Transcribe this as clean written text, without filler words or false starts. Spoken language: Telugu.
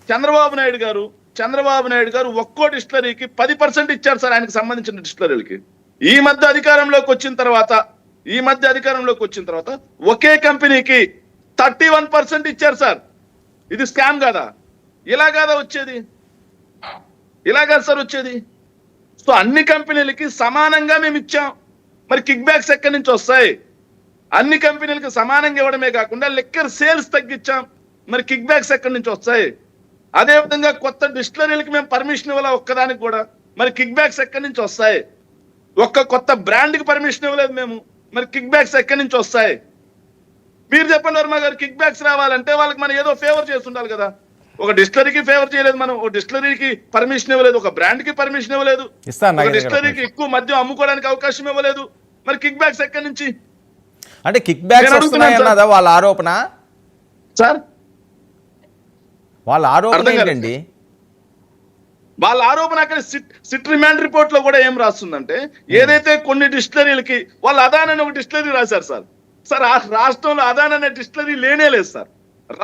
చంద్రబాబు నాయుడు గారు ఒక్కో డిస్టిలరీకి 10% ఇచ్చారు సార్, ఆయనకు సంబంధించిన డిస్టిలరీలకి. ఈ మధ్య అధికారంలోకి వచ్చిన తర్వాత ఒకే కంపెనీకి 31% ఇచ్చారు సార్. ఇది స్కామ్ కాదా? ఇలా కాదా వచ్చేది? ఇలా కాదు సార్ వచ్చేది. సో అన్ని కంపెనీలకి సమానంగా మేము ఇచ్చాం, మరి కిక్ బ్యాక్స్ ఎక్కడి నుంచి వస్తాయి? అన్ని కంపెనీలకు సమానంగా ఇవ్వడమే కాకుండా లిక్కర్ సేల్స్ తగ్గించాం, మరి కిక్ బ్యాక్స్ ఎక్కడి నుంచి వస్తాయి? అదే విధంగా కొత్త డిస్టిలరీలకి మేము పర్మిషన్ ఇవ్వాలి ఒక్కదానికి కూడా, మరి కిక్ బ్యాక్స్ ఎక్కడి నుంచి వస్తాయి? ఒక్క కొత్త బ్రాండ్ కి పర్మిషన్ ఇవ్వలేదు మేము, మరి కిక్ బ్యాక్స్ ఎక్కడి నుంచి వస్తాయి? మీరు చెప్పండి వర్మ గారు, కిక్ బ్యాక్స్ రావాలంటే వాళ్ళకి మనం ఏదో ఫేవర్ చేస్తుండాలి కదా. ఒక డిస్టిలరీకి ఫేవర్ చేయలేదు మనం, ఒక డిస్టిలరీకి పర్మిషన్ ఇవ్వలేదు, ఒక బ్రాండ్ కి పర్మిషన్ ఇవ్వలేదు, ఒక డిస్టిలరీకి ఎక్కువ మద్యం అమ్ముకోవడానికి అవకాశం ఇవ్వలేదు, మరి కిక్ బ్యాక్స్ ఎక్కడి నుంచి? అంటే కిక్ బ్యాక్స్ వస్తున్నాయన్నదా వాళ్ళ ఆరోపణ సార్? వాళ్ళ ఆరోపణ ఏంటండి? వాళ్ళ ఆరోపణ అక్కడ సిట్ రిమాండ్ రిపోర్ట్ లో కూడా ఏం రాస్తుందంటే, ఏదైతే కొన్ని డిస్టిలరీలకి వాళ్ళు అదాన్ అనే ఒక డిస్టిలరీ రాశారు సార్. సార్ ఆ రాష్ట్రంలో అదాన్ అనే డిస్టిలరీ లేనే లేదు సార్.